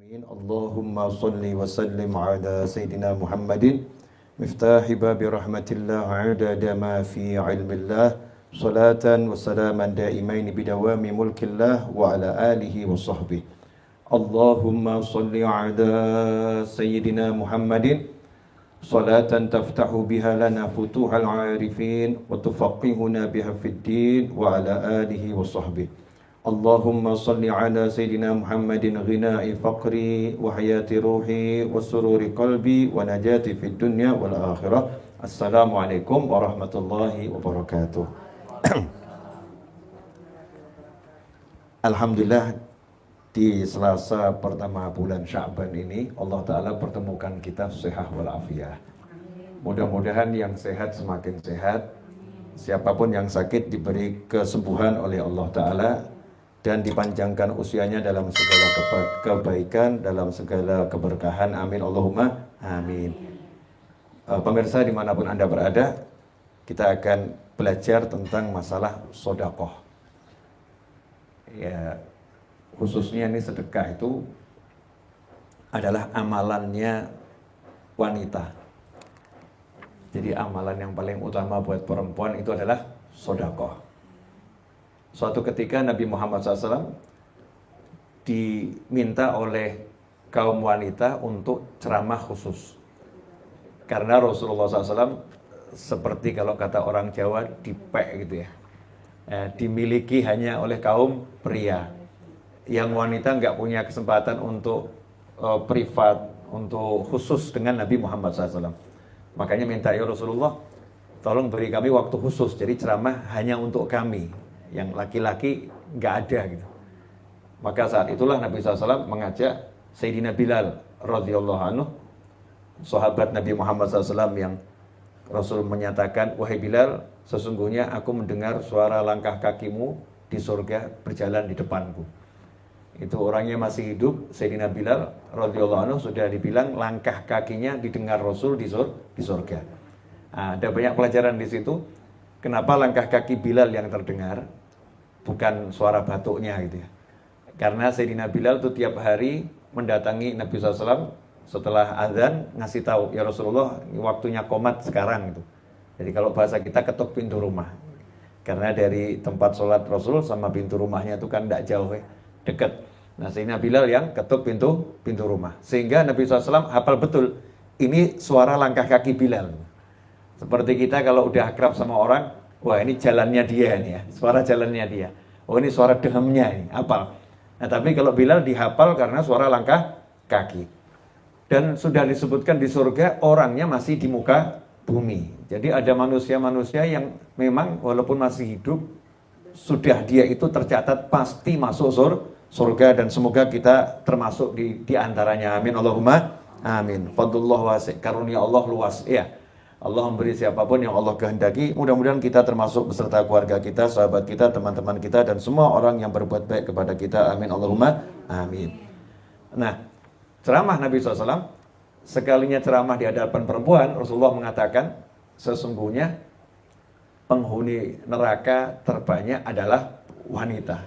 Amin. Allahumma salli wa sallim ala Sayyidina Muhammadin miftahi babi rahmatillah adada ma fi ilmillah salatan wa salaman daimain bidawami mulkillah wa ala alihi wa sahbihi. Allahumma salli ala Sayyidina Muhammadin salatan taftahu biha lana futuhal arifin wa tufaqihuna biha fid din wa ala alihi wa sahbihi. Allahumma salli ala Sayyidina Muhammadin ghina'i faqri wa hayati ruhi wa sururi qalbi wa najati fid dunya wal akhirah. Assalamualaikum warahmatullahi wabarakatuh. Alhamdulillah, di Selasa pertama bulan Sya'ban ini Allah Ta'ala pertemukan kita sehat walafiat. Mudah-mudahan yang sehat semakin sehat, siapapun yang sakit diberi kesembuhan oleh Allah Ta'ala, dan dipanjangkan usianya dalam segala kebaikan, dalam segala keberkahan. Amin Allahumma amin. Pemirsa dimanapun Anda berada, kita akan belajar tentang masalah sedekah. Ya, khususnya ini sedekah itu adalah amalannya wanita. Jadi amalan yang paling utama buat perempuan itu adalah sedekah. Suatu ketika Nabi Muhammad SAW diminta oleh kaum wanita untuk ceramah khusus. Karena Rasulullah SAW seperti kalau kata orang Jawa dipek gitu ya, dimiliki hanya oleh kaum pria. Yang wanita nggak punya kesempatan untuk privat, untuk khusus dengan Nabi Muhammad SAW. Makanya minta, ya Rasulullah, tolong beri kami waktu khusus, jadi ceramah hanya untuk kami. Yang laki-laki nggak ada gitu. Maka saat itulah Nabi SAW mengajak Sayyidina Bilal radhiyallahu anhu, sahabat Nabi Muhammad SAW, yang Rasul menyatakan, wahai Bilal, sesungguhnya aku mendengar suara langkah kakimu di surga berjalan di depanku. Itu orangnya masih hidup, Sayyidina Bilal radhiyallahu anhu, sudah dibilang langkah kakinya didengar Rasul di surga. Nah, ada banyak pelajaran di situ. Kenapa langkah kaki Bilal yang terdengar, bukan suara batuknya gitu ya. Karena Sayyidina Bilal itu tiap hari mendatangi Nabi SAW setelah azan, ngasih tahu, ya Rasulullah, waktunya qomat sekarang gitu. Jadi kalau bahasa kita, ketuk pintu rumah. Karena dari tempat sholat Rasul sama pintu rumahnya itu kan tidak jauh ya, dekat. Nah, Sayyidina Bilal yang ketuk pintu rumah. Sehingga Nabi SAW hafal betul, ini suara langkah kaki Bilal. Seperti kita kalau udah akrab sama orang, wah ini jalannya dia nih ya, suara jalannya dia. Oh ini suara dehamnya ini, hafal. Nah tapi kalau Bilal dihafal karena suara langkah kaki. Dan sudah disebutkan di surga orangnya masih di muka bumi. Jadi ada manusia-manusia yang memang walaupun masih hidup, sudah dia itu tercatat pasti masuk surga, dan semoga kita termasuk di antaranya. Amin Allahumma amin. Fadlullah wasi', karunia Allah luas ya. Allah memberi siapapun yang Allah kehendaki. Mudah-mudahan kita termasuk beserta keluarga kita, sahabat kita, teman-teman kita, dan semua orang yang berbuat baik kepada kita. Amin Allahumma amin. Nah, ceramah Nabi SAW, sekalinya ceramah di hadapan perempuan, Rasulullah mengatakan, sesungguhnya penghuni neraka terbanyak adalah wanita.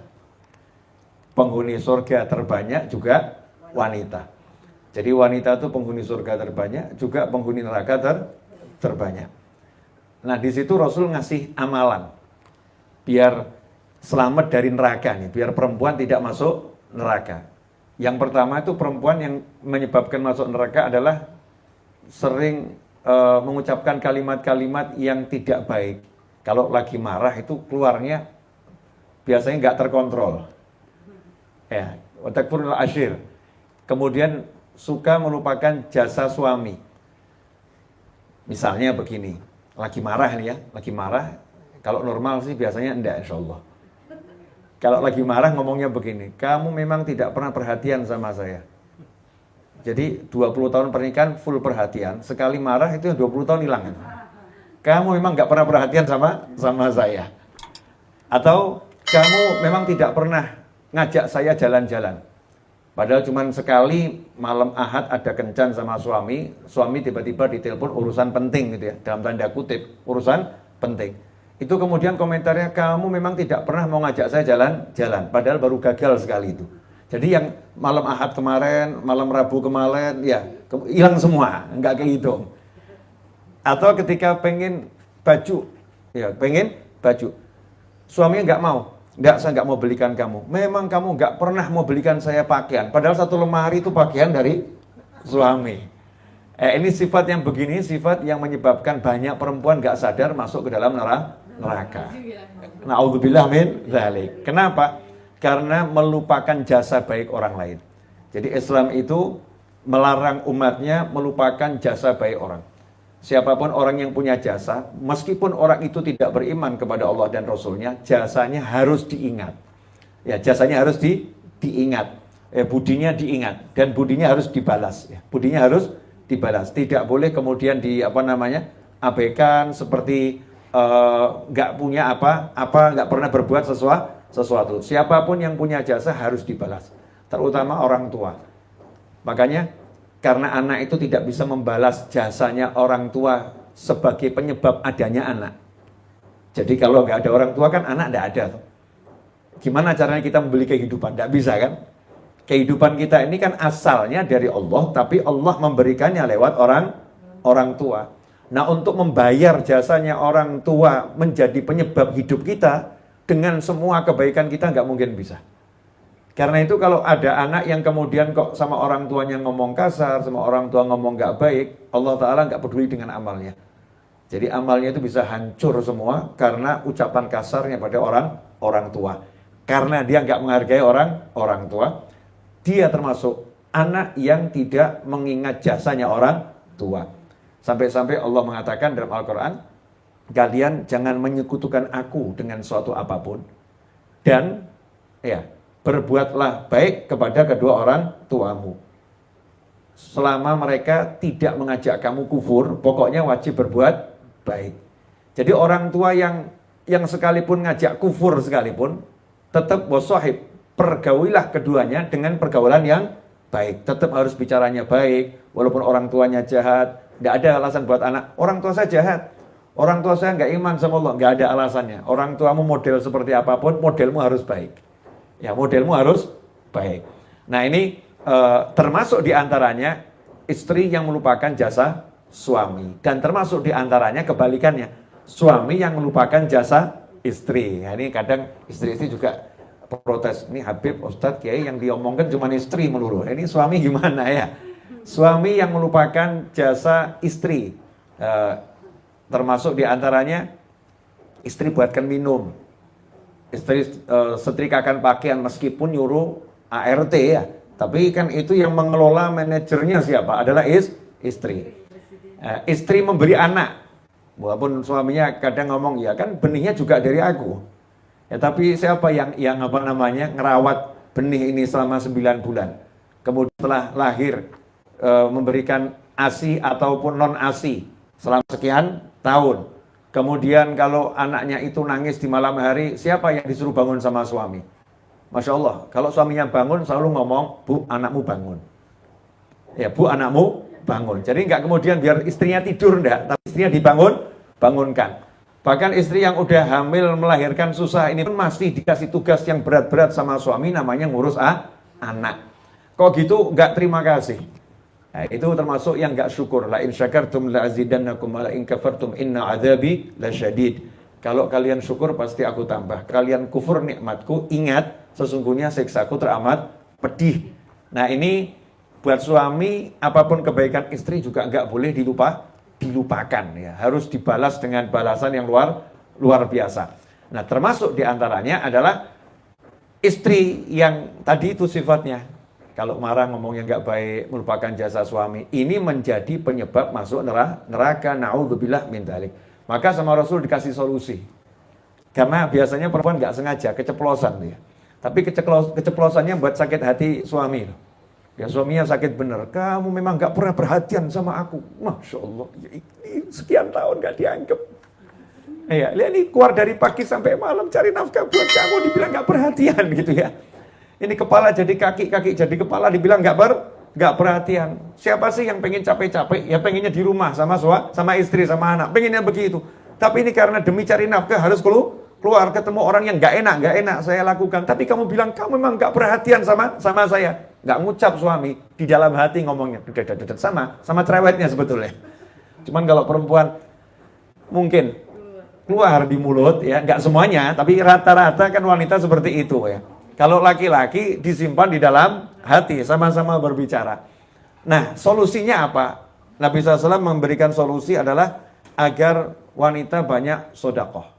Penghuni surga terbanyak juga wanita. Jadi wanita itu penghuni surga terbanyak, juga penghuni neraka terbanyak. Nah di situ Rasul ngasih amalan biar selamat dari neraka nih, biar perempuan tidak masuk neraka. Yang pertama itu perempuan yang menyebabkan masuk neraka adalah sering mengucapkan kalimat-kalimat yang tidak baik. Kalau lagi marah itu keluarnya biasanya nggak terkontrol. Ya, watakfurul ashir. Kemudian suka melupakan jasa suami. Misalnya begini, lagi marah nih ya, lagi marah. Kalau normal sih biasanya enggak, insya Allah. Kalau lagi marah ngomongnya begini, kamu memang tidak pernah perhatian sama saya. Jadi 20 tahun pernikahan full perhatian, sekali marah itu 20 tahun hilang. Kamu memang nggak pernah perhatian sama saya. Atau kamu memang tidak pernah ngajak saya jalan-jalan. Padahal cuma sekali malam Ahad ada kencan sama suami tiba-tiba ditelepon urusan penting gitu ya, dalam tanda kutip, urusan penting. Itu kemudian komentarnya, kamu memang tidak pernah mau ngajak saya jalan-jalan, padahal baru gagal sekali itu. Jadi yang malam Ahad kemarin, malam Rabu kemarin, ya hilang semua, nggak kehitung. Atau ketika pengen baju, ya pengen baju, suaminya nggak mau, saya nggak mau belikan kamu. Memang kamu nggak pernah mau belikan saya pakaian, padahal satu lemari itu pakaian dari suami. Ini sifat yang begini, sifat yang menyebabkan banyak perempuan nggak sadar masuk ke dalam neraka. Na'udzubillah min dzalik. Kenapa? Karena melupakan jasa baik orang lain. Jadi Islam itu melarang umatnya melupakan jasa baik orang. Siapapun orang yang punya jasa, meskipun orang itu tidak beriman kepada Allah dan Rasulnya, jasanya harus diingat. Ya, jasanya harus diingat. Budinya diingat dan budinya harus dibalas. Ya, budinya harus dibalas. Tidak boleh kemudian abaikan seperti nggak punya nggak pernah berbuat sesuatu. Siapapun yang punya jasa harus dibalas, terutama orang tua. Makanya karena anak itu tidak bisa membalas jasanya orang tua sebagai penyebab adanya anak. Jadi kalau nggak ada orang tua kan anak nggak ada. Gimana caranya kita membeli kehidupan? Nggak bisa kan? Kehidupan kita ini kan asalnya dari Allah, tapi Allah memberikannya lewat orang tua. Nah, untuk membayar jasanya orang tua menjadi penyebab hidup kita dengan semua kebaikan kita nggak mungkin bisa. Karena itu kalau ada anak yang kemudian kok sama orang tuanya ngomong kasar, sama orang tua ngomong nggak baik, Allah Ta'ala nggak peduli dengan amalnya. Jadi amalnya itu bisa hancur semua karena ucapan kasarnya pada orang tua. Karena dia nggak menghargai orang tua. Dia termasuk anak yang tidak mengingat jasanya orang tua. Sampai-sampai Allah mengatakan dalam Al-Quran, kalian jangan menyekutukan aku dengan suatu apapun. Dan berbuatlah baik kepada kedua orang tuamu. Selama mereka tidak mengajak kamu kufur, pokoknya wajib berbuat baik. Jadi orang tua yang sekalipun ngajak kufur sekalipun, tetap wasahib. Pergaulilah keduanya dengan pergaulan yang baik. Tetap harus bicaranya baik, walaupun orang tuanya jahat. Tidak ada alasan buat anak, orang tua saya jahat, orang tua saya nggak iman sama Allah. Nggak ada alasannya. Orang tuamu model seperti apapun, modelmu harus baik. Ya, modelmu harus baik. Nah ini termasuk diantaranya istri yang melupakan jasa suami. Dan termasuk diantaranya kebalikannya, suami yang melupakan jasa istri. Nah, ini kadang istri-istri juga protes, ini Habib, Ustadz, Kiai yang diomongkan cuma istri melulu. Ini suami gimana ya? Suami yang melupakan jasa istri, termasuk diantaranya istri buatkan minum, istri setrikakan pakaian meskipun nyuruh ART ya, tapi kan itu yang mengelola manajernya siapa? Adalah istri. Istri memberi anak, walaupun suaminya kadang ngomong ya kan benihnya juga dari aku. Ya, tapi siapa yang ngerawat benih ini selama 9 bulan. Kemudian setelah lahir memberikan ASI ataupun non ASI selama sekian tahun. Kemudian kalau anaknya itu nangis di malam hari, siapa yang disuruh bangun sama suami? Masya Allah, kalau suaminya bangun selalu ngomong, Bu, anakmu bangun. Ya, Bu, anakmu bangun. Jadi nggak kemudian biar istrinya tidur enggak, tapi istrinya bangunkan. Bahkan istri yang udah hamil melahirkan susah ini pun masih dikasih tugas yang berat-berat sama suami, namanya ngurus anak. Kok gitu nggak terima kasih. Nah, itu termasuk yang nggak syukur. La in syakartum la azidannakum wa la in kafartum inna adzabi lasyadid. Kalau kalian syukur pasti aku tambah. Kalian kufur nikmatku, ingat sesungguhnya siksaku teramat pedih. Nah ini buat suami apapun kebaikan istri juga nggak boleh dilupakan ya, harus dibalas dengan balasan yang luar biasa. Nah, termasuk diantaranya adalah istri yang tadi itu sifatnya kalau marah ngomongnya nggak baik, melupakan jasa suami, ini menjadi penyebab masuk neraka. Na'udzubillah min dzalik. Maka sama Rasul dikasih solusi. Karena biasanya perempuan nggak sengaja keceplosan dia. Tapi keceplosannya buat sakit hati suami. Ya suaminya sakit bener, kamu memang gak pernah perhatian sama aku. Masya Allah, ini sekian tahun gak dianggap. Ya, lihat ini keluar dari pagi sampai malam cari nafkah buat kamu, dibilang gak perhatian gitu ya. Ini kepala jadi kaki, kaki jadi kepala, dibilang gak perhatian. Siapa sih yang pengen capek-capek? Ya pengennya di rumah sama istri, sama anak, pengennya begitu. Tapi ini karena demi cari nafkah harus keluar ketemu orang yang nggak enak saya lakukan. Tapi kamu bilang kamu memang nggak perhatian sama saya. Nggak ngucap suami, di dalam hati ngomongnya. Sama cerewetnya sebetulnya. Cuman kalau perempuan mungkin keluar di mulut ya, nggak semuanya, tapi rata-rata kan wanita seperti itu ya. Kalau laki-laki disimpan di dalam hati, sama-sama berbicara. Nah, solusinya apa? Nabi SAW memberikan solusi adalah agar wanita banyak sedekah.